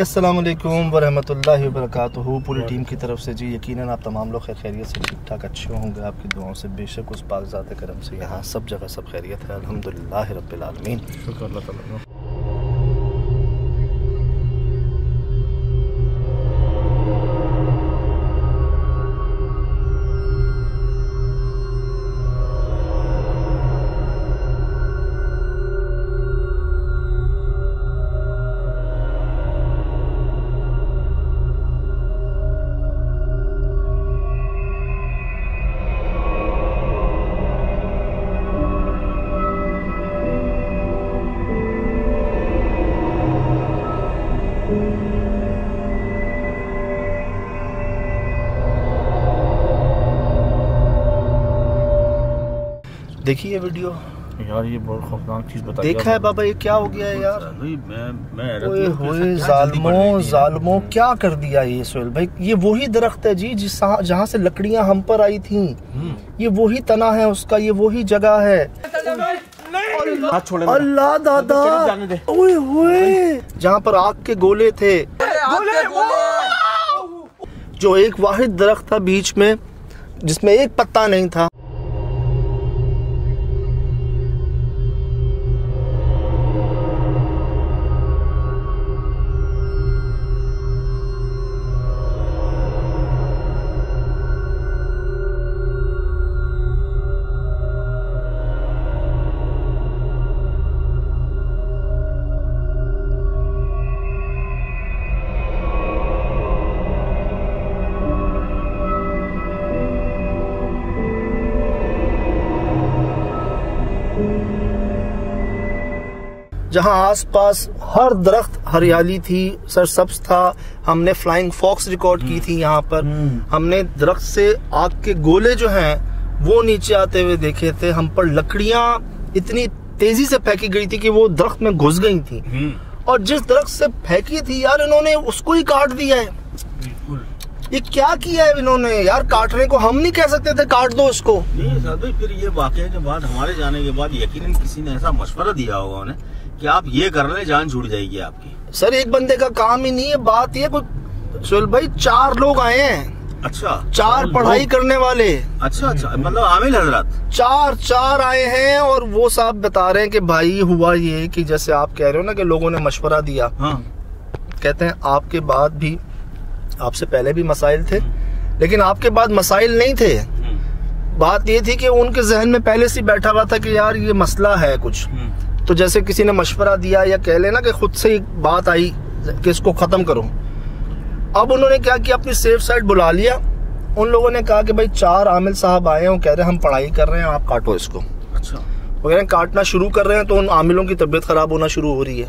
अस्सलाम वालेकुम वरहमतुल्लाहि वबरकातुहू। पूरी टीम की तरफ से जी यकीनन आप तमाम लोग खैरियत से ठीक ठाक अच्छे होंगे। आपकी दुआओं से बेशक उस पाक ज़ात करम से यहाँ सब जगह सब खैरियत है, अल्हम्दुलिल्लाह रब्बिल आलमीन। शुक्र अल्लाह ताला। देखिए ये वीडियो यार, ये बहुत खौफनाक चीज बताई। देखा है बाबा, ये क्या हो गया है यार। मैं जालिमों क्या कर दिया ये सोहेल भाई। ये वही दरख्त है जी जहाँ से लकड़ियाँ हम पर आई थी। ये वही तना है उसका, ये वही जगह है। अल्लाह दादा, ओए होए, जहाँ पर आग के गोले थे, जो एक वाहिद दरख्त था बीच में जिसमें एक पत्ता नहीं था। जहाँ आसपास हर दरख्त हरियाली थी, सरसब्ज था। हमने फ्लाइंग फॉक्स रिकॉर्ड की थी यहाँ पर। हमने दरख्त से आग के गोले जो हैं वो नीचे आते हुए देखे थे। हम पर लकड़ियाँ इतनी तेजी से फेंकी गई थी कि वो दरख्त में घुस गई थी। और जिस दरख्त से फेंकी थी यार, इन्होंने उसको ही काट दिया है। ये क्या किया है इन्होंने यार। काटने को हम नहीं कह सकते थे काट दो इसको। फिर ये वाकये के बाद, हमारे जाने के बाद यकीनन किसी ने ऐसा मशवरा दिया होगा उन्हें कि आप ये कर ले, जान छूट जाएगी आपकी। सर एक बंदे का काम ही नहीं है। बात ये कोई सोहेल भाई 4 लोग आए हैं। अच्छा, 4 पढ़ाई करने वाले। अच्छा, मतलब आमिल हजरत 4 आए हैं। और वो साहब बता रहे हैं कि भाई हुआ ये कि जैसे आप कह रहे हो ना कि लोगों ने मशवरा दिया। हाँ। कहते हैं आपके बाद भी, आपसे पहले भी मसाइल थे, लेकिन आपके बाद मसाइल नहीं थे। बात ये थी कि उनके जहन में पहले से बैठा हुआ था कि यार ये मसला है कुछ। तो जैसे किसी ने मशवरा दिया या कह लेना कि खुद से ही बात आई कि इसको खत्म करो। अब उन्होंने क्या किया, अपनी सेफ साइड बुला लिया। उन लोगों ने कहा कि भाई 4 आमिल साहब आए हैं, वो कह रहे हैं हम पढ़ाई कर रहे हैं, आप काटो इसको। अच्छा। वो कह रहे हैं काटना शुरू कर रहे हैं तो उन आमिलों की तबीयत खराब होना शुरू हो रही है।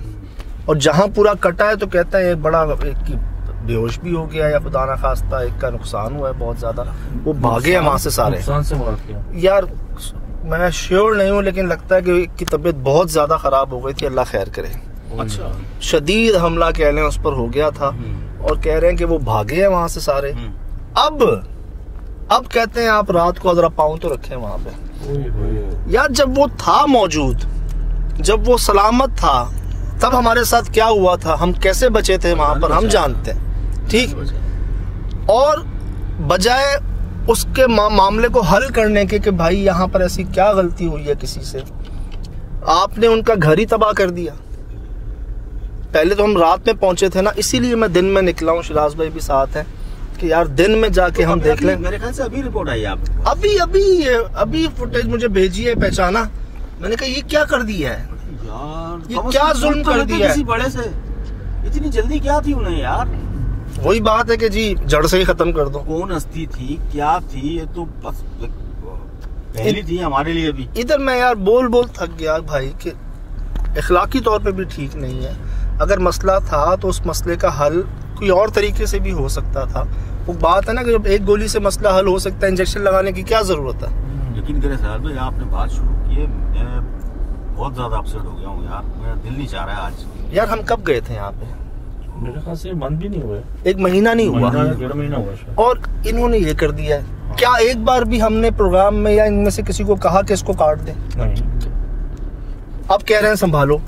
और जहां पूरा कटा है तो कहता है बड़ा एक बेहोश भी हो गया या खुदा ना खास्ता एक का नुकसान हुआ है बहुत ज्यादा। वो भागे हैं वहां से सारे। यार मैं श्योर नहीं हूँ, लेकिन लगता है कि तबीयत बहुत ज्यादा खराब हो गई थी। अल्लाह खैर करे। अच्छा। शदीद हमला कह लें उस पर हो गया था। और कह रहे हैं कि वो भागे हैं वहां से सारे। अब कहते हैं आप रात को जरा पाँव तो रखें वहां पे। यार जब वो था मौजूद, जब वो सलामत था, तब हमारे साथ क्या हुआ था, हम कैसे बचे थे वहां पर, हम जानते हैं। ठीक। और बजाय उसके मामले को हल करने के कि भाई यहाँ पर ऐसी क्या गलती हुई है किसी से, आपने उनका घर ही तबाह कर दिया। पहले तो हम रात में पहुंचे थे ना, इसीलिए मैं दिन में निकला हूँ। शिराज भाई भी साथ हैं कि यार दिन में जाके हम देख लें। मेरे ख्याल से अभी रिपोर्ट आई आप अभी फुटेज मुझे भेजी है, पहचाना। मैंने कहा ये क्या कर दिया है यार, ये क्या जुल्म कर दिया है। बड़े से इतनी जल्दी क्या थी उन्हें यार। वही बात है कि जी जड़ से ही खत्म कर दो। कौन हस्ती थी, क्या थी, ये तो बस पहली थी हमारे लिए भी। इधर मैं यार बोल थक गया भाई कि इखलाकी तौर पे भी ठीक नहीं है। अगर मसला था तो उस मसले का हल कोई और तरीके से भी हो सकता था। वो बात है ना कि जब एक गोली से मसला हल हो सकता है, इंजेक्शन लगाने की क्या जरूरत है। यकीन करें सर भाई, आपने बात शुरू की है, मैं बहुत ज्यादा अपसेट हो गया हूँ यार। मेरा दिल नहीं चाह रहा है आज। यार हम कब गए थे यहाँ पे? मेरे ख्याल से बंद भी नहीं हुआ, 1 महीना नहीं हुआ, 1.5 महीना हुआ। और इन्होंने ये कर दिया है। क्या एक बार भी हमने प्रोग्राम में या इनमें से किसी को कहा कि इसको काट दें? नहीं। अब कह रहे हैं संभालो।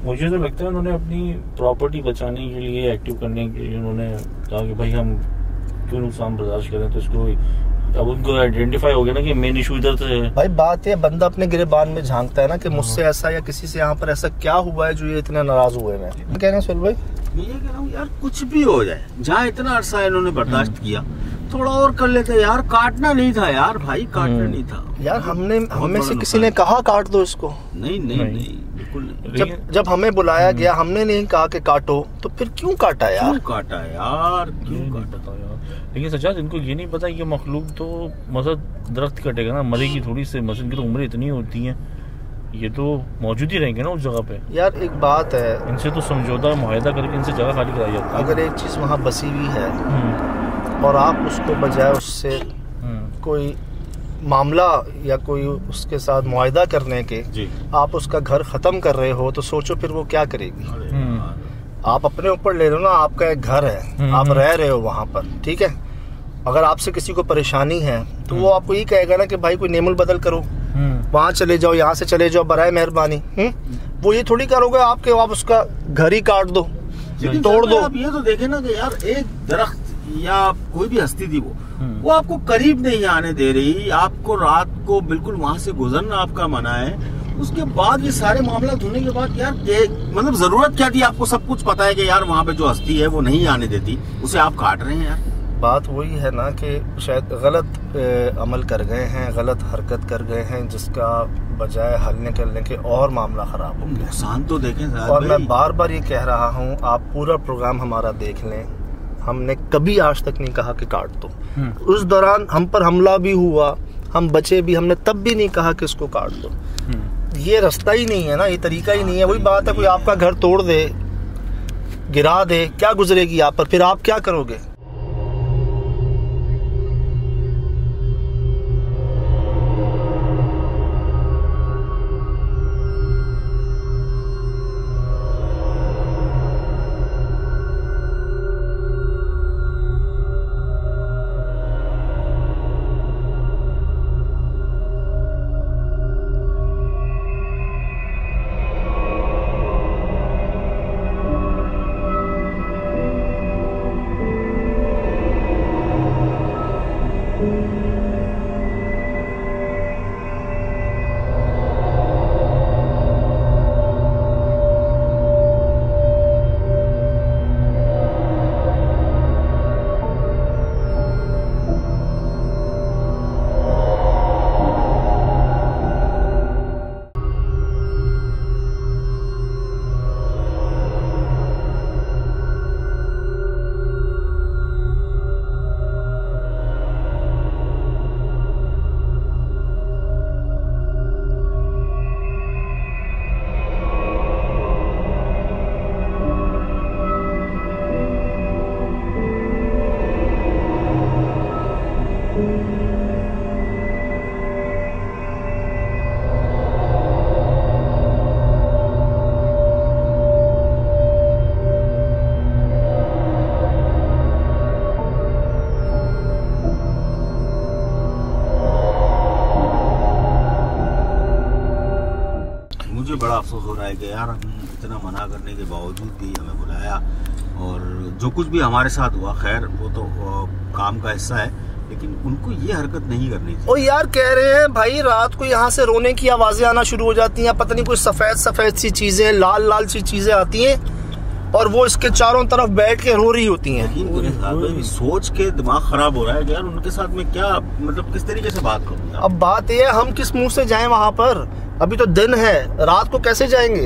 मुझे तो लगता है उन्होंने अपनी प्रॉपर्टी बचाने के लिए, एक्टिव करने के लिए उन्होंने कहा कि भाई हम क्यों नुकसान बर्दाश्त करें। तो इसको अब उनको आइडेंटिफाई हो गया ना कि मेन इशू इधर से है। भाई बात ये, बंदा अपने गिरेबान में झांकता है ना कि मुझसे ऐसा या किसी से यहाँ पर ऐसा क्या हुआ है जो ये इतने नाराज हुए हैं। क्या कहना सुन भाई, मैं ये कह रहा हूँ यार कुछ भी हो जाए, जहाँ इतना अरसा इन्होंने बर्दाश्त किया थोड़ा और कर लेते यार। काटना नहीं था यार भाई, काटना नहीं था यार। हमें से किसी ने कहा काट दो इसको? नहीं बिल्कुल नहीं। जब हमें बुलाया गया हमने नहीं कहा कि काटो, तो फिर क्यों काटा यार? क्यों काटा यार? लेकिन सच्चाई इनको ये नहीं पता कि मखलूक तो मसद दरख्त कटेगा ना, मरेगी थोड़ी से, मसद की तो उम्र इतनी होती है, ये तो मौजूद ही रहेंगे ना उस जगह पे। यार एक बात है, इनसे तो समझौता मुआहदा करके इनसे जगह खाली कराई जाती है। अगर एक चीज वहाँ बसी हुई है और आप उसको बजाय उससे कोई मामला या कोई उसके साथ मुआहदा करने के आप उसका घर खत्म कर रहे हो, तो सोचो फिर वो क्या करेगी। आप अपने ऊपर ले लो ना, आपका एक घर है, आप रह रहे हो वहाँ पर, ठीक है। अगर आपसे किसी को परेशानी है तो वो आपको ये कहेगा ना कि भाई कोई नेमुल बदल करो, वहाँ चले जाओ, यहाँ से चले जाओ, बराए मेहरबानी। वो ये थोड़ी करोगे आपके, आप उसका घर ही काट दो, तोड़ दो। आप ये तो देखे ना कि यार एक दरख्त या कोई भी हस्ती थी वो आपको करीब नहीं आने दे रही, आपको रात को बिल्कुल वहाँ से गुजरना आपका मना है। उसके बाद ये सारे मामला होने के बाद यार मतलब जरूरत क्या थी? आपको सब कुछ पता है कि यार वहाँ पे जो हस्ती है वो नहीं आने देती, उसे आप काट रहे हैं यार। बात वही है ना कि शायद गलत अमल कर गए हैं, गलत हरकत कर गए हैं, जिसका बजाय हल निकलने के और मामला खराब हो गया। नुकसान तो देखें। और मैं बार बार ये कह रहा हूँ, आप पूरा प्रोग्राम हमारा देख लें, हमने कभी आज तक नहीं कहा कि काट दो। उस दौरान हम पर हमला भी हुआ, हम बचे भी, हमने तब भी नहीं कहा कि इसको काट दो। ये रास्ता ही नहीं है ना, ये तरीका ही नहीं है। वही बात है, कोई आपका घर तोड़ दे, गिरा दे, क्या गुजरेगी आप पर, फिर आप क्या करोगे? बड़ा अफसोस हो रहा है कि यार हम इतना मना करने के बावजूद भी हमें बुलाया, और जो कुछ भी हमारे साथ हुआ खैर वो तो काम का हिस्सा है, लेकिन उनको ये हरकत नहीं करनी चाहिए। ओ यार कह रहे हैं भाई, रात को यहाँ से रोने की आवाजें आना शुरू हो जाती हैं, पता नहीं कोई सफेद सफेद सी चीजें, लाल लाल सी चीजें आती हैं, और वो इसके चारों तरफ बैठ के रो रही होती हैं। सोच के दिमाग खराब हो रहा है यार, उनके साथ में क्या मतलब किस तरीके से बात करूँ? अब बात ये है, हम किस मुंह से जाएं वहाँ पर? अभी तो दिन है, रात को कैसे जाएंगे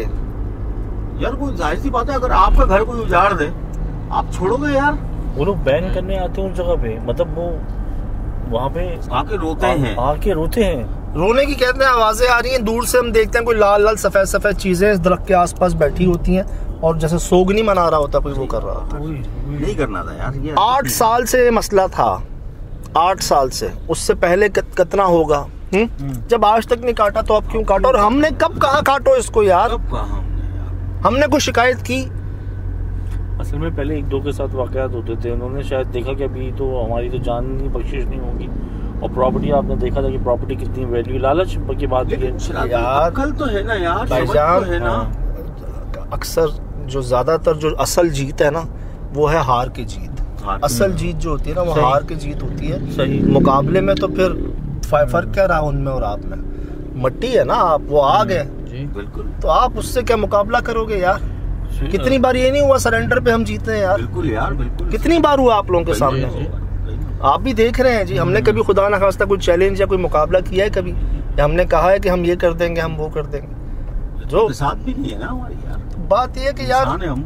यार? कोई जाहिर सी बात है, अगर आपका घर कोई उजाड़ दे आप छोड़ोगे यार? वो लोग बैन करने आते हैं उस जगह पे, मतलब वो वहाँ पे आके रोते हैं, रोने की कहते हैं आवाजें आ रही हैं। दूर से हम देखते हैं कोई लाल लाल सफेद सफेद चीजें इस दरख्त के आसपास बैठी होती हैं, और जैसे सोगनी मना रहा होता कोई वो कर रहा होता। नहीं करना था यार ये। 8 साल से मसला था, 8 साल से, उससे पहले कितना होगा? जब आज तक नहीं काटा तो अब क्यों काटो? और हमने कब कहा काटो इसको यार? कब कहा हमने कोई शिकायत की? असल में पहले 1-2 के साथ वाकयात होते थे, उन्होंने शायद देखा कि अभी तो हमारी तो जान की बख्शिश नहीं होगी, और प्रॉपर्टी आपने देखा था कि प्रॉपर्टी कितनी वैल्यू, लालच की बात है यार। कल तो है ना यार भाईजान, है ना, अक्सर जो ज़्यादातर जो असल जीत है ना वो है हार की जीत। असल जीत जो होती है ना वो हार की जीत होती है। सही। मुकाबले में तो फिर फर्क क्या रहा उनमें और आप में? मट्टी है ना आप, वो आग है। बिल्कुल। तो आप उससे क्या मुकाबला करोगे यार? कितनी बार ये नहीं हुआ सरेंडर पे हम जीते हैं यार? बिल्कुल यार, बिल्कुल। कितनी बार हुआ आप लोगों के सामने? आप भी देख रहे हैं जी। हमने कभी खुदा ना खास्ता कोई चैलेंज या कोई मुकाबला किया है कभी? या हमने कहा है कि हम ये कर देंगे, हम वो कर देंगे? जो साथ भी नहीं है ना हमारी यार। बात ये है कि यार हम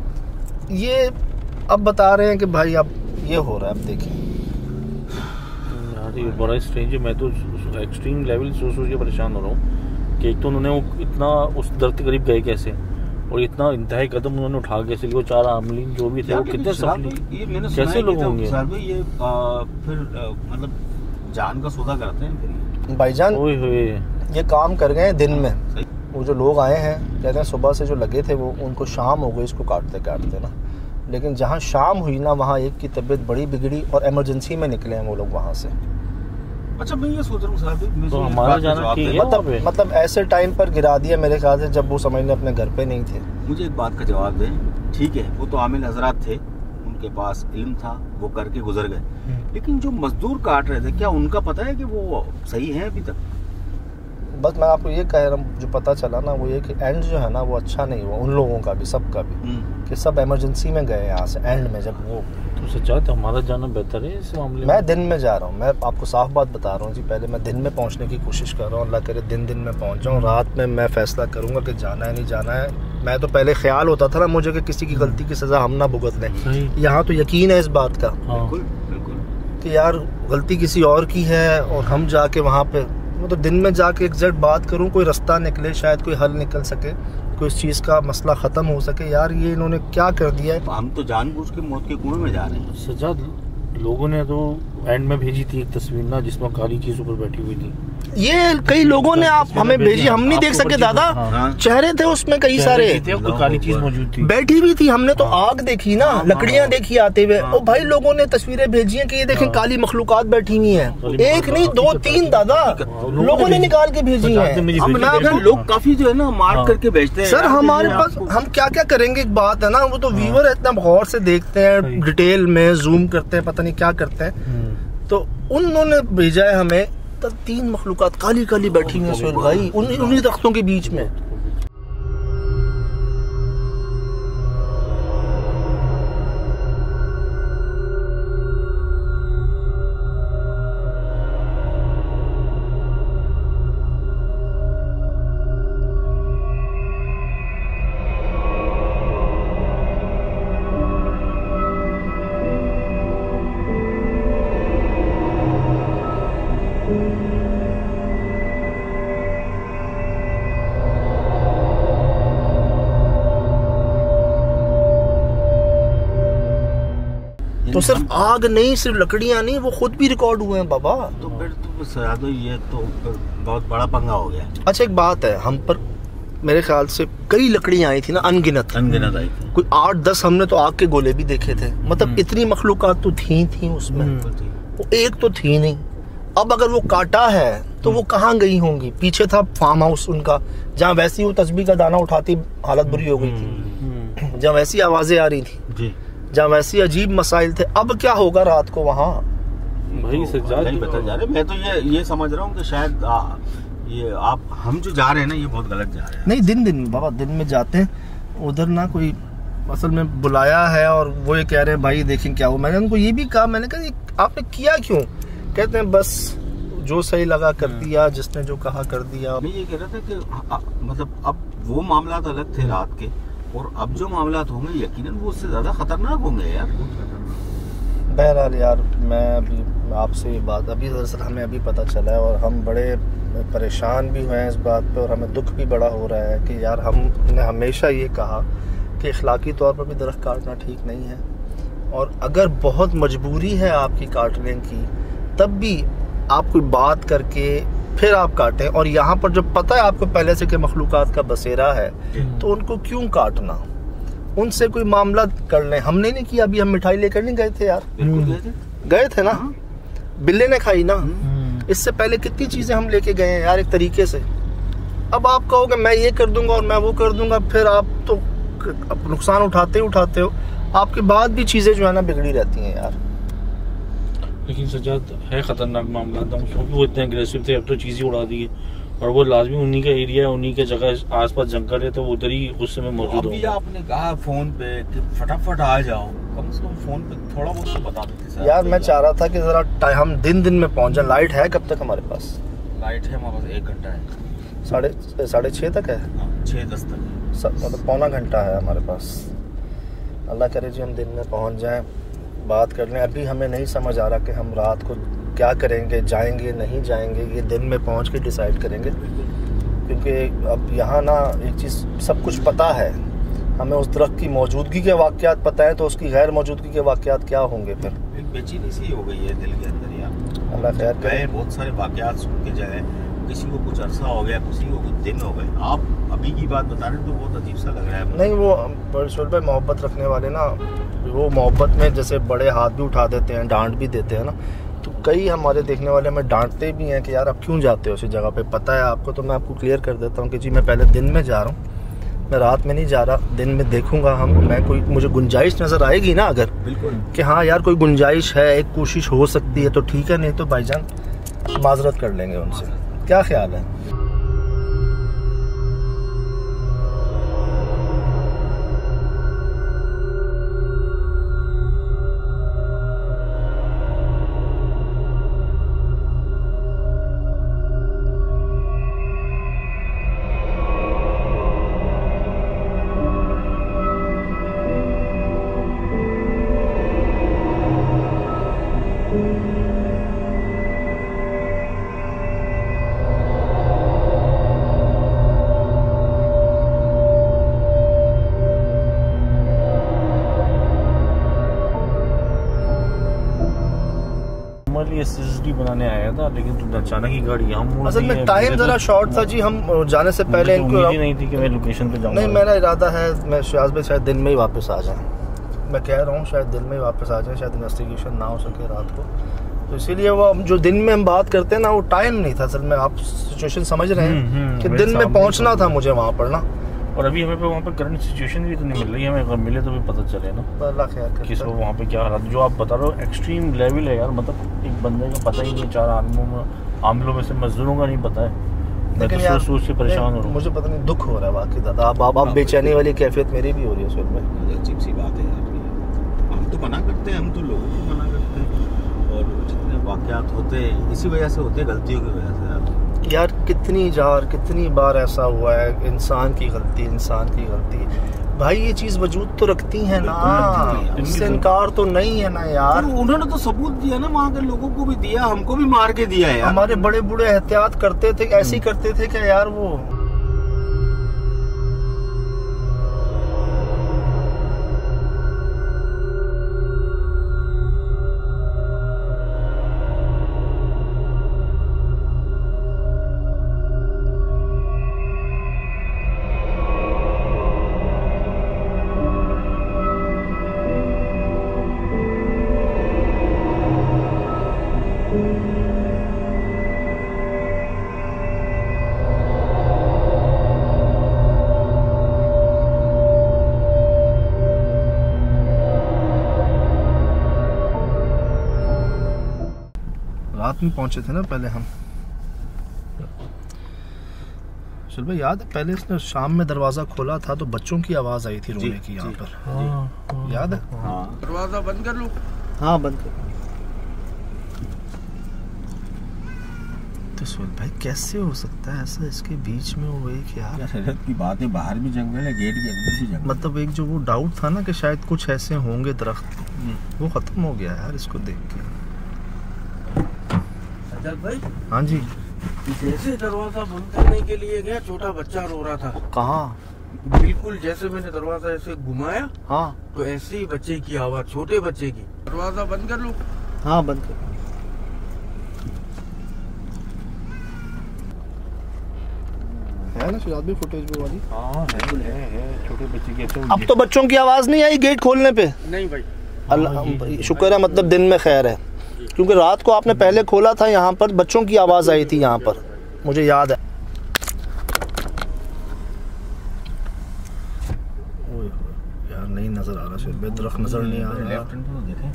ये अब बता रहे हैं कि भाई अब ये हो रहा है, अब देखिए यार ये बड़ा स्ट्रेंज है। मैं तो एक्सट्रीम लेवल सोच के परेशान हो रहा हूँ कि एक तो उन्होंने वो इतना उस दर्द के करीब गए कैसे, और इतना इंतहाई कदम उन्होंने उठा कैसे, वो 4 आमलीन जो भी थे वो कितने कैसे लोग होंगे ये फिर मतलब जान का सौदा करते हैं भाईजान। ये काम कर गए दिन में। वो जो लोग आए हैं कहते हैं सुबह से जो लगे थे वो उनको शाम हो गई इसको काटते काटते ना। लेकिन जहाँ शाम हुई ना वहाँ एक की तबीयत बड़ी बिगड़ी और इमरजेंसी में निकले हैं वो लोग वहाँ से। अच्छा मैं ये सोच रहा हूँ साहब, तो हमारा जाना ठीक है मतलब ऐसे टाइम पर गिरा दिया मेरे ख्याल से जब वो समझने अपने घर पे नहीं थे। मुझे एक बात का जवाब दें। ठीक है वो तो आमिल हजरात थे, उनके पास इल्म था, वो करके गुजर गए। लेकिन जो मजदूर काट रहे थे क्या उनका पता है कि वो सही है अभी तक? बस मैं आपको ये कह रहा हूँ, जो पता चला ना वो ये कि एंड जो है ना वो अच्छा नहीं हुआ उन लोगों का भी, सबका भी, कि सब इमरजेंसी में गए यहाँ से एंड में। जब वो तो सच्चा तो हमारा जाना बेहतर है इस मामले में। मैं दिन में जा रहा हूँ, मैं आपको साफ बात बता रहा हूँ जी। पहले मैं दिन में पहुँचने की कोशिश कर रहा हूँ, अल्लाह करे दिन में पहुँच जाऊँ। रात में मैं फैसला करूँगा कि जाना है नहीं जाना है। मैं तो पहले ख्याल होता था ना मुझे कि किसी की गलती की सज़ा हम ना भुगत लें। यहाँ तो यकीन है इस बात का कि यार गलती किसी और की है और हम जाके वहाँ पे मैं तो दिन में जाके एग्जैक्ट बात करूं, कोई रास्ता निकले, शायद कोई हल निकल सके, कोई इस चीज़ का मसला ख़त्म हो सके। यार ये इन्होंने क्या कर दिया है? हम तो जानबूझ के मौत के कुएं में जा रहे हैं। सज्जाद लोगों ने तो एंड में भेजी थी एक तस्वीर ना जिसमें काली चीज ऊपर बैठी हुई थी। ये कई लोगों ने आप हमें भेजी, हम नहीं देख सके दादा। चेहरे थे उसमें कई सारे, कोई काली चीज मौजूद थी, बैठी भी थी। हमने तो आग देखी ना, लकड़ियां देखी आते हुए। और भाई लोगों ने तस्वीरें भेजी हैं कि ये देखें काली मखलूकात बैठी हुई हैं। एक नहीं 2-3 दादा लोगों ने निकाल के भेजी हैं। लोग काफी जो है ना मार करके भेजते हैं। सर हमारे पास हम क्या क्या करेंगे, एक बात है ना, वो तो व्यूअर इतना गौर से देखते हैं, डिटेल में जूम करते हैं, पता नहीं क्या करते हैं। तो उन्होंने भेजा है हमें 3 मखलूकात काली काली बैठी हुई हैं भाई उन्हीं दरख्तों के बीच में। तो सिर्फ आग नहीं, सिर्फ लकड़ियां नहीं, वो खुद भी रिकॉर्ड हुए हैं बाबा। तो फिर तो ये तो बहुत बड़ा पंगा हो गया। अच्छा एक बात है, हम पर मेरे ख्याल से कई लकड़ियां आई थी ना, अनगिनत आई थी। कोई 8-10 हमने तो आग के गोले भी देखे थे। मतलब इतनी मखलूकात तो थी उसमें, वो एक तो थी नहीं। अब अगर वो काटा है तो वो कहाँ गई होंगी? पीछे था फार्म हाउस उनका, जहाँ वैसी वो तस्बीह का दाना उठाती हालत बुरी हो गई थी, जहाँ वैसी आवाजें आ रही थी, जहाँ वैसी अजीब मसाइल थे। अब क्या होगा रात को वहाँ? भाई सज्जाद नहीं बता जा रहे। मैं तो ये समझ रहा हूँ कि शायद ये हम जो जा रहे हैं ना ये बहुत गलत जा रहे हैं। नहीं दिन बाबा दिन में जाते हैं उधर ना, कोई असल में बुलाया है और वो ये कह रहे हैं भाई देखें क्या हो। मैंने उनको ये भी कहा, मैंने कहा आपने किया क्यों? कहते हैं बस जो सही लगा कर दिया, जिसने जो कहा कर दिया। मैं ये कह रहा था कि मतलब अब वो मामला तो अलग थे रात के, और अब जो मामला होंगे यकीनन वो उससे ज्यादा खतरनाक होंगे यार। बहरहाल यार मैं अभी आपसे ये बात अभी दरअसल हमें अभी पता चला है और हम बड़े परेशान भी हुए हैं इस बात पे, और हमें दुख भी बड़ा हो रहा है कि यार हमने हमेशा ये कहा कि इखलाकी तौर पर भी दरख्त काटना ठीक नहीं है, और अगर बहुत मजबूरी है आपकी काटने की तब भी आप कोई बात करके फिर आप काटें। और यहाँ पर जब पता है आपको पहले से कि मखलूकात का बसेरा है तो उनको क्यों काटना? उनसे कोई मामला कर लें। हमने नहीं किया, अभी हम मिठाई लेकर नहीं गए थे यार, गए थे ना, बिल्ले ने खाई ना। इससे पहले कितनी चीजें हम लेके गए हैं यार एक तरीके से। अब आप कहोगे मैं ये कर दूंगा और मैं वो कर दूंगा, फिर आप तो आप नुकसान उठाते हो, आपके बाद भी चीज़ें जो है ना बिगड़ी रहती हैं यार। लेकिन सज्जाद है ख़तरनाक मामला था, क्योंकि वो इतने अग्रेसिव थे, अब तो चीज़ें उड़ा दी है। और वो लाजमी उन्हीं का एरिया है, उन्हीं के जगह आसपास जंगल है, तो वो उधर ही गुस्से में मौजूद हो। अभी आपने कहा फोन पे कि फटाफट आ जाओ, कम से कम फोन पे थोड़ा बहुत तो बता देते सर। यार मैं चाह रहा था कि ज़रा हम दिन में पहुँच जाए। लाइट है कब तक हमारे पास? लाइट है हमारे पास 1 घंटा है, 6:30 तक है, 6:10 तक, मतलब पौना घंटा है हमारे पास। अल्लाह करे जी हम दिन में पहुँच जाएँ, बात कर लें। अभी हमें नहीं समझ आ रहा कि हम रात को क्या करेंगे, जाएंगे नहीं जाएंगे, ये दिन में पहुंच के डिसाइड करेंगे। क्योंकि अब यहाँ ना एक चीज़ सब कुछ पता है हमें, उस दरख्त की मौजूदगी के वाक़यात पता है, तो उसकी गैर मौजूदगी के वाक़यात क्या होंगे फिर? एक बेचैनी सी हो गई है दिल के अंदर यार। अल्लाह खैर करे। बहुत सारे वाक़यात सुन के जाए, किसी को कुछ अरसा हो गया, किसी को कुछ दिन हो गए। आप अभी की बात बता रहे हैं तो बहुत अजीब सा लग रहा है। नहीं वो शोल भाई मोहब्बत रखने वाले ना, वो मोहब्बत में जैसे बड़े हाथ भी उठा देते हैं, डांट भी देते हैं ना, तो कई हमारे देखने वाले हमें डांटते भी हैं कि यार आप क्यों जाते हो उसी जगह पे, पता है आपको। तो मैं आपको क्लियर कर देता हूँ कि जी मैं पहले दिन में जा रहा हूँ, मैं रात में नहीं जा रहा, दिन में देखूंगा मैं कोई मुझे गुंजाइश नज़र आएगी ना अगर बिल्कुल कि हाँ यार कोई गुंजाइश है, एक कोशिश हो सकती है तो ठीक है, नहीं तो भाईजान माजरत कर लेंगे उनसे। क्या ख्याल है? SSD बनाने आया था, लेकिन तुम अचानक ही गाड़ी यहाँ मोड़ दी। असल में टाइम जरा शॉर्ट था जी, हम जाने से पहले इनको नहीं थी कि मैं लोकेशन पे जाऊंगा। नहीं मेरा इरादा है मैं शहबाज भाई शायद दिन में ही वापस आ जाए, मैं कह रहा हूँ शायद दिन में ही वापस आ जाए, शायद इन्वेस्टिगेशन ना हो सके रात को, तो इसीलिए वो जो दिन में हम बात करते हैं ना वो टाइम नहीं था असल में। आप सिचुएशन समझ रहे हैं कि दिन में पहुँचना था मुझे वहाँ पर ना, और अभी हमें पे वहाँ पे करंट सिचुएशन भी तो नहीं मिल रही है, हमें अगर मिले तो भी पता चले ना अल्लाह खैर करे। किस वहाँ पे क्या हालात, जो आप बता रहे हो एक्सट्रीम लेवल है यार। मतलब एक बंदे का पता ही नहीं, 4 आमलों में से मजदूरों का नहीं पता है। मैं तो सोच से परेशान हो रहा हूँ, मुझे पता नहीं, दुख हो रहा है वाकई दादा। आप बेचैनी वाली कैफियत मेरी भी हो रही है उस में। अजीब सी बात है यार, हम तो मना करते हैं, हम तो लोगों को मना करते हैं, और जितने वाकयात होते हैं इसी वजह से होते हैं, गलतियों की वजह से यार। कितनी बार ऐसा हुआ है, इंसान की गलती भाई, ये चीज वजूद तो रखती है ना, इससे इनकार तो नहीं है ना यार। तो उन्होंने तो सबूत दिया ना, वहाँ के लोगों को भी दिया, हमको भी मार के दिया है। हमारे बड़े बूढ़े एहतियात करते थे, ऐसे ही करते थे क्या यार वो। रात में पहुंचे थे ना पहले हम, चल भाई याद है पहले इसने शाम में दरवाजा खोला था तो बच्चों की आवाज आई थी रोने की यहाँ पर, याद है? दरवाजा बंद कर लो। हाँ बंद कर। तो सोहेल भाई कैसे हो सकता है ऐसा, इसके बीच में वो एक यार हैरत की बात है, बाहर भी जंगल है, गेट के अंदर भी जंगल। मतलब एक जो वो डाउट था ना कि शायद कुछ ऐसे होंगे दरख्त, वो खत्म हो गया यार इसको देख के। भाई हाँ जी, जैसे दरवाजा बंद करने के लिए गया, छोटा बच्चा रो रहा था। कहाँ? बिल्कुल जैसे मैंने दरवाजा ऐसे घुमाया, हाँ तो ऐसे ही बच्चे की आवाज, छोटे बच्चे की। दरवाजा बंद कर लो। हाँ बंद कर। है ना शहजाद भी फुटेज वो वाली? हाँ है छोटे बच्चे की। अच्छा अब तो बच्चों की आवाज नहीं आई गेट खोलने पे? नहीं भाई, अल्लाह शुक्र है, मतलब दिन में खैर है, क्योंकि रात को आपने पहले खोला था यहाँ पर, बच्चों की आवाज़ आई थी यहाँ पर, मुझे याद है। सुहेल भाई, दरख्त नजर नहीं आ रहा। लेफ्ट हैंड तो देखें।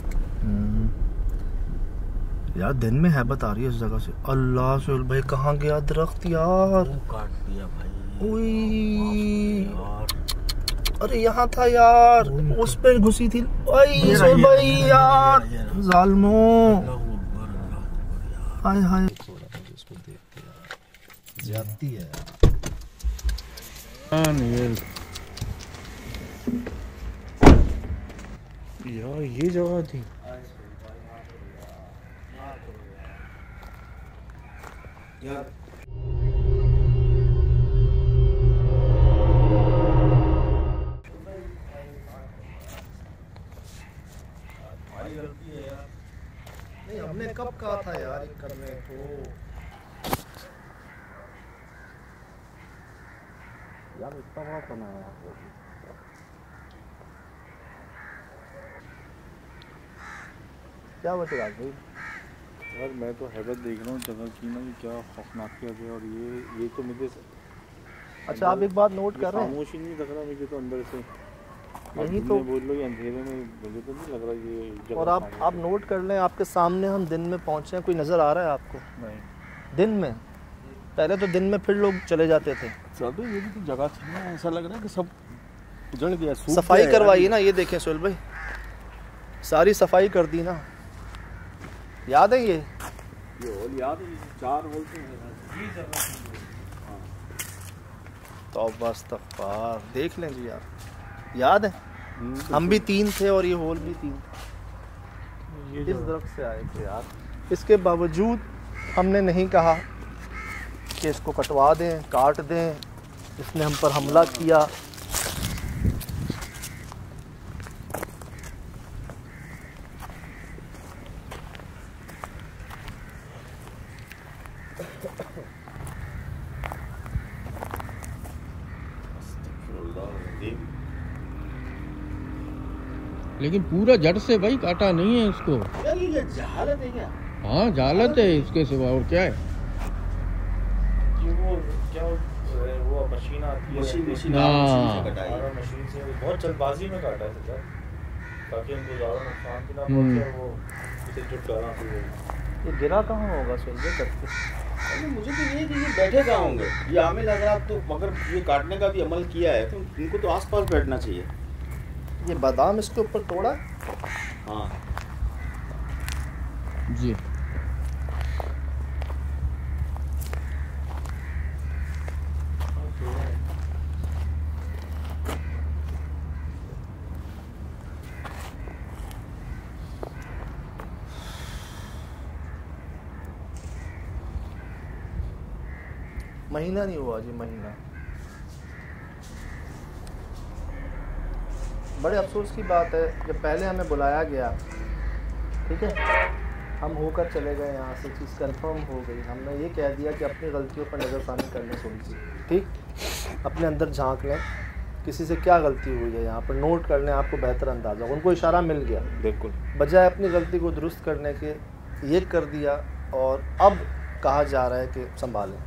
यार दिन में हैबत आ रही है इस जगह से। अल्लाह सुहेल भाई, कहाँ गया दरख्त यार? वो काट दिया भाई। ओए यार अरे यहाँ था यार, उस पे घुसी थी। ओए सुहेल भाई यार, जालमो, हाय हाय। इसको देख के यार ज्यादती है यार। ये जगह थी। यार नहीं, हमने कब कहा था यार ये करने को? यार इतना बड़ा बनाया क्या बचेगा भाई? यार मैं तो हैबत देख रहा हूँ जगह की ना, कि क्या खौफनाक किया गया। और ये तो मुझे अच्छा आप एक बात नोट कर रहे हैं, खामोशी नहीं लग रहा मुझे तो अंदर से। यही तो बोल लो ये अंधेरे में, मुझे तो नहीं लग रहा ये जगह और आप नोट कर लें, आपके सामने हम दिन में पहुंचे हैं, कोई नज़र आ रहा है आपको? नहीं। दिन में, पहले तो दिन में फिर लोग चले जाते थे। सब ये भी तो जगह थी ना, ऐसा लग रहा है कि सब उजड़ गया। सफाई करवाइए ना, ये देखें सुहेल भाई, सारी सफाई कर दी ना। याद है ये होल याद है, 4 होल तौबा इस्तग़फ़ार, देख लें जी यार, याद है हम भी 3 थे और ये होल भी 3 थे। इस दरख्त से आए थे यार, इसके बावजूद हमने नहीं कहा कि इसको कटवा दें, काट दें। इसने हम पर हमला किया। लेकिन पूरा जड़ से भाई काटा नहीं है इसको। यार ये जहालत है क्या? हाँ जालत है, इसके सिवा और क्या है? वो क्या वो मशीन आती है, मशीन से कटाई। मशीन से बहुत जल्दबाजी में काटा है सर, ताकि हमको ज़्यादा नुकसान भी ना हम्म। पहुंचे। वो इसे छुटकारा फिर ये गिरा कहाँ होगा सुहेल भाई करके? अरे मुझे तो ये कि ये बैठे कहाँ होंगे ये आमिल हजरात, तो अगर ये काटने का भी अमल किया है तो इनको तो आसपास बैठना चाहिए। ये बादाम इसके ऊपर तोड़ा? हाँ जी महीना नहीं हुआ जी, महीना। बड़े अफसोस की बात है, जब पहले हमें बुलाया गया, ठीक है, हम होकर चले गए यहाँ से, चीज़ कंफर्म हो गई। हमने ये कह दिया कि अपनी गलतियों पर नज़रसानी करने थोड़ी सी, ठीक, अपने अंदर झांक लें, किसी से क्या गलती हुई है यहाँ पर नोट कर लें, आपको बेहतर अंदाज़ा। उनको इशारा मिल गया, बिल्कुल बजाय अपनी गलती को दुरुस्त करने के ये कर दिया, और अब कहा जा रहा है कि संभालें।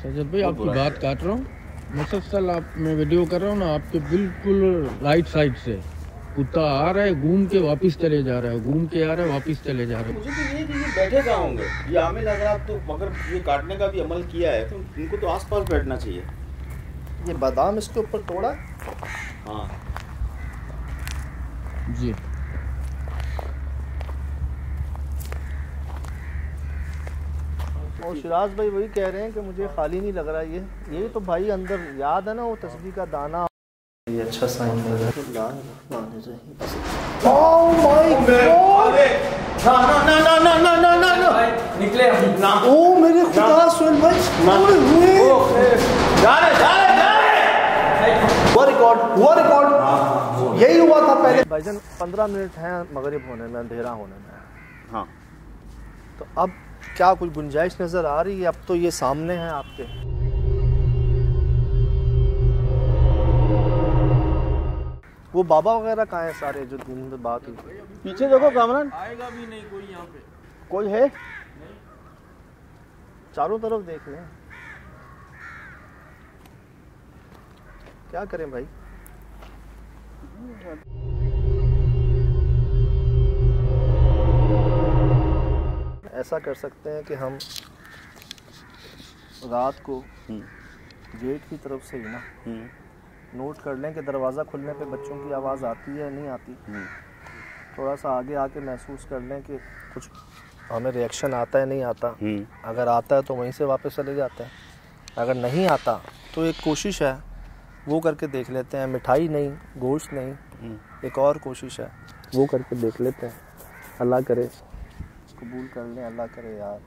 सजद भाई आपकी बात काट रहा हूँ, मुसलसल आप मैं वीडियो कर रहा हूँ ना, आपके बिल्कुल राइट साइड से कुत्ता आ रहा है, घूम के वापस चले जा रहा है, घूम के आ रहा है, वापस चले जा रहा है। मुझे तो ये कि ये बैठे कहाँ होंगे ये आमिल हजरात, तो अगर ये काटने का भी अमल किया है तो इनको तो आसपास बैठना चाहिए। ये बादाम इसके ऊपर तोड़ा? हाँ जी और शिराज भाई वही कह रहे हैं कि मुझे खाली नहीं लग रहा। ये तो भाई अंदर याद है ना वो तस्बीह का दाना, ये अच्छा साइन लग रहा है। ओह माय गॉड, ना निकले ना। ओ मेरे खुदा सुहेल भाई, हुआ रिकॉर्ड यही हुआ था पहले। भाईजान 15 मिनट हैं मगरिब होने में, अंधेरा होने में। हाँ तो अब क्या कुछ गुंजाइश नजर आ रही है? अब तो ये सामने है आपके। वो बाबा वगैरह कहाँ है सारे जो दिन में बात हुई? पीछे देखो कामरान, आएगा भी नहीं कोई यहाँ पे। कोई है? चारों तरफ देख लें, क्या करें भाई? ऐसा कर सकते हैं कि हम रात को गेट की तरफ से ही ना नोट कर लें कि दरवाज़ा खुलने पे बच्चों की आवाज़ आती है या नहीं आती। थोड़ा सा आगे आके महसूस कर लें कि कुछ हमें रिएक्शन आता है नहीं आता। अगर आता है तो वहीं से वापस चले जाते हैं, अगर नहीं आता तो एक कोशिश है वो करके देख लेते हैं। मिठाई नहीं, गोश्त नहीं, एक और कोशिश है वो करके देख लेते हैं। अल्लाह करे कबूल कर लें, अल्लाह करे यार,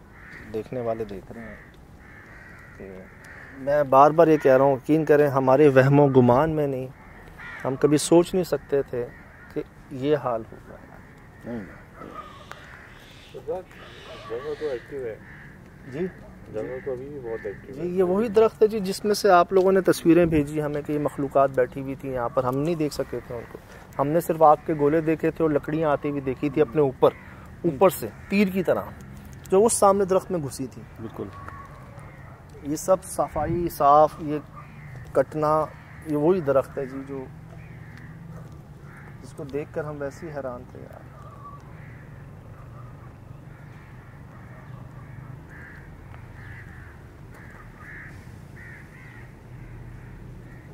देखने वाले देख रहे हैं। मैं बार बार ये कह रहा हूँ, यकीन करें हमारे वहमो गुमान में नहीं, हम कभी सोच नहीं सकते थे कि ये हाल होगा। जगह तो एक्टिव है जी, जगह तो अभी भी बहुत एक्टिव है जी। ये वही दरख्त है जी जिसमें से आप लोगों ने तस्वीरें भेजी हमें कि मखलूक़ात बैठी हुई थी यहाँ पर। हम नहीं देख सके थे उनको, हमने सिर्फ आग के गोले देखे थे और लकड़ियाँ आती हुई देखी थी अपने ऊपर से तीर की तरह जो उस सामने दरख्त में घुसी थी। बिल्कुल। ये सब सफाई साफ, ये कटना, ये वही दरख्त है जी जो जिसको देखकर हम वैसे ही हैरान थे यार।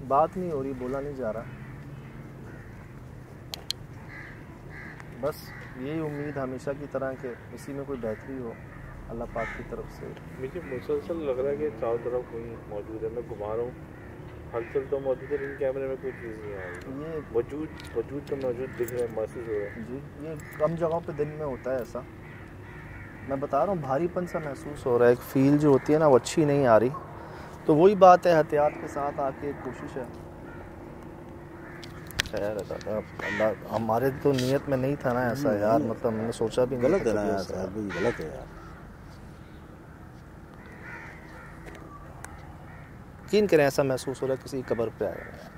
बात नहीं हो रही, बोला नहीं जा रहा। बस यही उम्मीद हमेशा की तरह के इसी में कोई बेहतरी हो अल्लाह पाक की तरफ से। मुझे मुसलसल लग रहा है कि चारों तरफ कोई मौजूद है। मैं घुमा रहा हूँ, हलचल तो मौजूद है लेकिन कैमरे में कोई चीज़ नहीं आ रही। ये वजूद तो मौजूद दिख रहा है, महसूस हो रहा है जी। ये कम जगहों पे दिन में होता है ऐसा। मैं बता रहा हूँ भारीपन सा महसूस हो रहा है, एक फील जो होती है ना वो अच्छी नहीं आ रही। तो वही बात है, एहतियात के साथ आके एक कोशिश है। खैर अल्लाह, हमारे तो नियत में नहीं था ना ऐसा यार, मतलब मैंने सोचा भी गलत है ना यार, गलत है यार। यकीन करें ऐसा महसूस हो रहा है किसी कब्र पे आया है।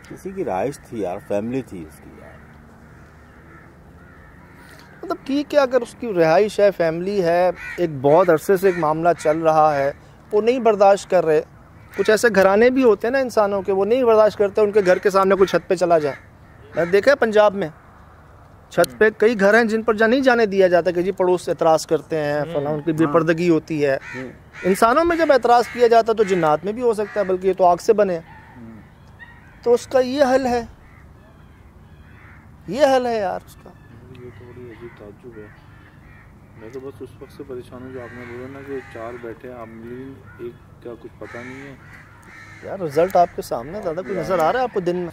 किसी की राइश थी यार, फैमिली थी उसकी यार। मतलब ठीक है, अगर उसकी रिहाइश है, फैमिली है, एक बहुत अरसे से एक मामला चल रहा है, वो नहीं बर्दाश्त कर रहे। कुछ ऐसे घराने भी होते हैं ना इंसानों के, वो नहीं बर्दाश्त करते उनके घर के सामने कोई छत पे चला जाए। मैंने देखा है पंजाब में छत पे कई घर हैं जिन पर नहीं जाने दिया जाता कि जी पड़ोस एतराज़ करते हैं, फला उनकी बेपर्दगी होती है। इंसानों में जब एतराज़ किया जाता तो जिन्नात में भी हो सकता है, बल्कि ये तो आग से बने। तो उसका ये हल है, ये हल है यार उसका। ये तो बड़ी अजीब ताज्जुब है। मैं तो बस उस वक्त से परेशान हूँ जो आपने बोला ना कि 4 बैठे आमलीन, एक का कुछ पता नहीं है यार। रिजल्ट आपके सामने ज़्यादा कोई नज़र आ रहा है आपको दिन में?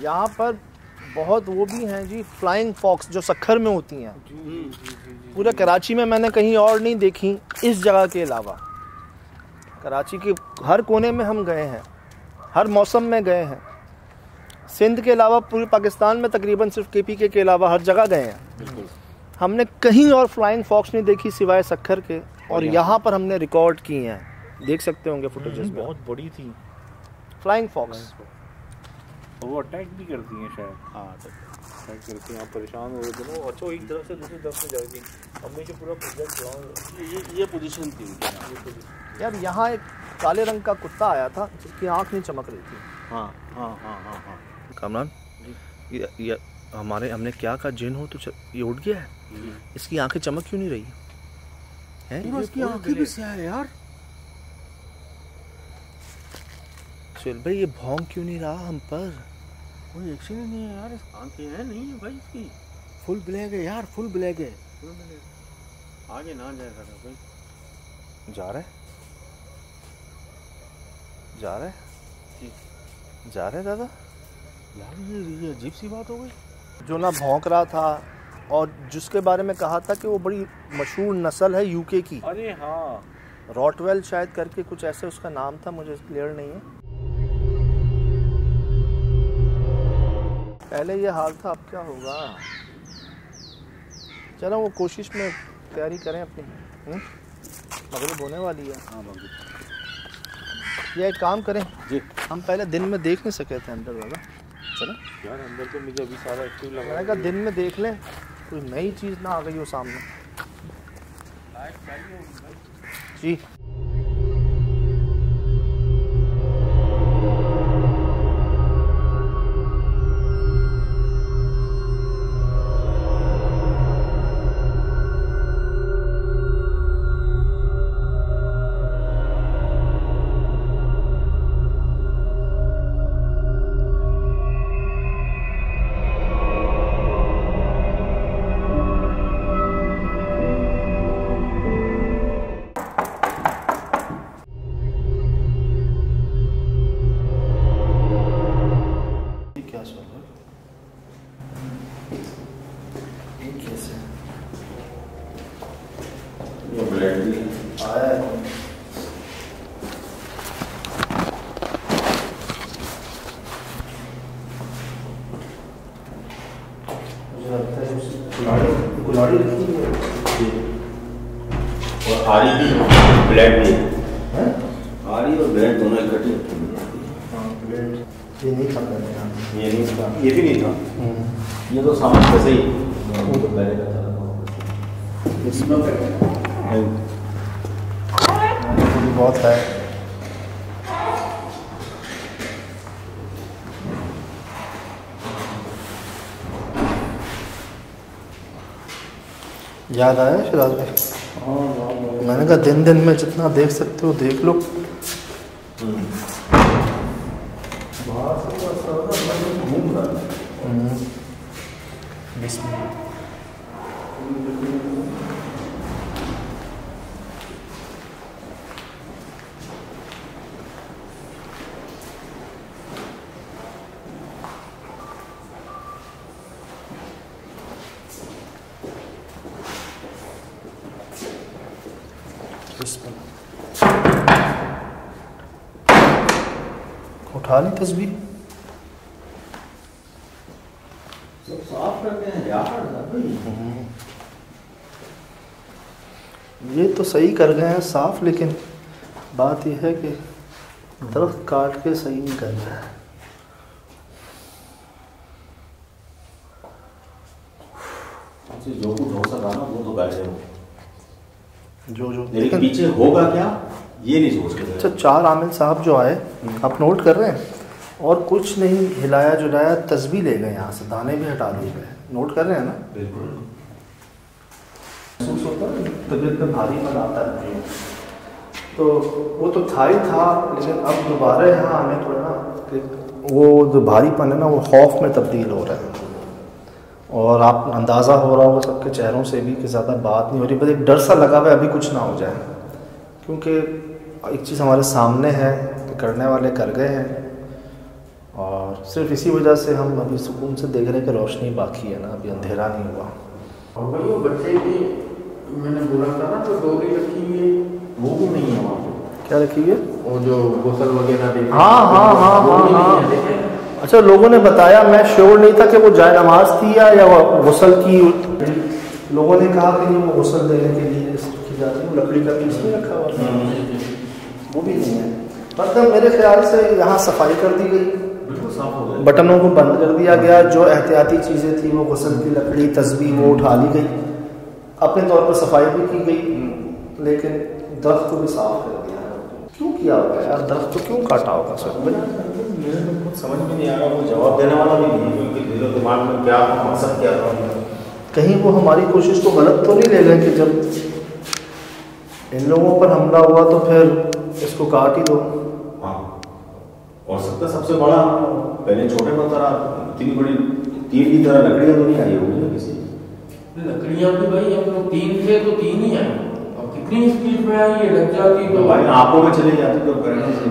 यहाँ पर बहुत वो भी हैं जी, फ्लाइंग फॉक्स जो सखर में होती हैं। पूरे कराची में मैंने कहीं और नहीं देखी इस जगह के अलावा। कराची के हर कोने में हम गए हैं, हर मौसम में गए हैं। सिंध के अलावा पूरे पाकिस्तान में तकरीबन सिर्फ KPK के अलावा हर जगह गए हैं। हमने कहीं और फ्लाइंग फॉक्स नहीं देखी सिवाय सखर के, और यहाँ पर हमने रिकॉर्ड की हैं। देख सकते होंगे फुटेजेस में। बहुत बड़ी थी फ्लाइंग फॉक्स। वो अटैक भी करती हैं शायद। हाँ अटैक करती हैं, आप परेशान हो रहे थे ना। अच्छा एक तरफ से दूसरी तरफ से जाएगी। हमने जो पूरा प्रोजेक्ट ये पोजीशन थी यार। यहाँ एक काले रंग का कुत्ता आया था जिसकी आँख नहीं चमक रही थी। हाँ हाँ हाँ हाँ हाँ। कामरान ये हमने क्या कहा, जिन हो तो ये उठ गया है, इसकी आंखें चमक क्यों नहीं रही हैं? इसकी आंखें भी स्याह है यार। सुहेल भाई ये भौंक क्यों नहीं रहा हम पर? कोई एक्शन ही नहीं है यार, इस आंखें हैं नहीं है भाई इसकी। फुल ब्लैक है यार, फुल ब्लैक है। आगे ना जाएगा भाई। जा रहा है, जा रहा है, जा रहे दादा यार ये अजीब सी बात हो गई। जो ना भौंक रहा था और जिसके बारे में कहा था कि वो बड़ी मशहूर नस्ल है यूके की। अरे हाँ, रॉटवेल शायद करके कुछ ऐसे उसका नाम था, मुझे क्लियर नहीं है। पहले ये हाल था, अब क्या होगा? चलो वो कोशिश में तैयारी करें अपनी। मगरिब होने वाली है। हाँ मगरिब। ये एक काम करें जी, हम पहले दिन में देख नहीं सके थे अंदर वाला। चलो यार अंदर तो मुझे अभी सारा एक्टिव लग रहा मैंने कहा दिन में देख लें, कोई नई चीज़ ना आ गई हो सामने। जी और आरी भी ब्लेड भी है, आरी और ब्लेड दोनों इकट्ठे। ये नहीं था पहले यहाँ। ये नहीं था, ये भी नहीं था। ये तो सामान वैसे ही वो तो पहले का था। इसमें बहुत है। याद आया शिराज भाई? मैंने कहा दिन दिन में जितना देख सकते हो देख लो। उठा ली तस्वीर, सब साफ करते हैं यार। ये तो सही कर गए हैं साफ, लेकिन बात यह है कि दरख्त काट के सही नहीं कर रहा है। जो कुछ हो सका ना वो तो बैठे हो, जो लेकिन पीछे होगा क्या ये नहीं सोच रहे। अच्छा, 4 आमिल साहब जो आए आप नोट कर रहे हैं, और कुछ नहीं हिलाया जुलाया, तस्वीर ले गए यहाँ से, दाने भी हटा दिए गए। नोट कर रहे हैं ना? बिल्कुल महसूस होता है तबीयत में भारीपन आता है। तो वो तो था ही था, लेकिन अब दोबारा यहाँ हमें थोड़ा ना वो जो भारीपन है ना वो खौफ में तब्दील हो रहा है। और आप अंदाज़ा हो रहा होगा सबके चेहरों से भी कि ज़्यादा बात नहीं हो रही, बस एक डर सा लगा हुआ है अभी कुछ ना हो जाए। क्योंकि एक चीज़ हमारे सामने है, करने वाले कर गए हैं, और सिर्फ इसी वजह से हम अभी सुकून से देख रहे हैं कि रोशनी बाकी है ना, अभी अंधेरा नहीं हुआ। और भाई वो बच्चे की मैंने बोला था ना, तो डोरी रखी हुई वो भी नहीं है वहाँ पे। क्या रखी है? वो जो गुसल वगैरह। हाँ। अच्छा, लोगों ने बताया, मैं श्योर नहीं था कि वो जाए नमाज थी या वो गुसल की। लोगों ने कहा कि वो गुसल देने के लिए रखी जाती है, वो लकड़ी का पीस नहीं रखा हुआ, वो भी नहीं है। मतलब मेरे ख्याल से यहाँ सफाई कर दी गई, बिल्कुल साफ हो गया, बटनों को बंद कर दिया गया, जो एहतियाती चीज़ें थी वो गुसल की लकड़ी तस्बीह वो उठा ली गई, अपने तौर पर सफाई भी की गई, लेकिन दरख्त को भी साफ कर दिया। क्यों किया होगा यार? दरख्त तो क्यों काटा होगा सर? मेरे को कुछ समझ में नहीं आ रहा, वो जवाब देने वाला भी नहीं, क्योंकि दिलो दिमाग में क्या मकसद क्या था। कहीं वो हमारी कोशिश को गलत तो नहीं ले गए कि जब इन लोगों पर हमला हुआ तो फिर इसको काट ही दो। हाँ, और सकता सबसे बड़ा, पहले छोटे पत्थर आप इतनी बड़ी तीर की तरह लकड़ियां तो नहीं आई होगी ना किसी? लकड़ियां भी भाई हम लोग 3 थे तो 3 ही आई, और कितनी स्पीड में आई, ये लग जाती तो भाई आंखों में चले जाती तो करंट से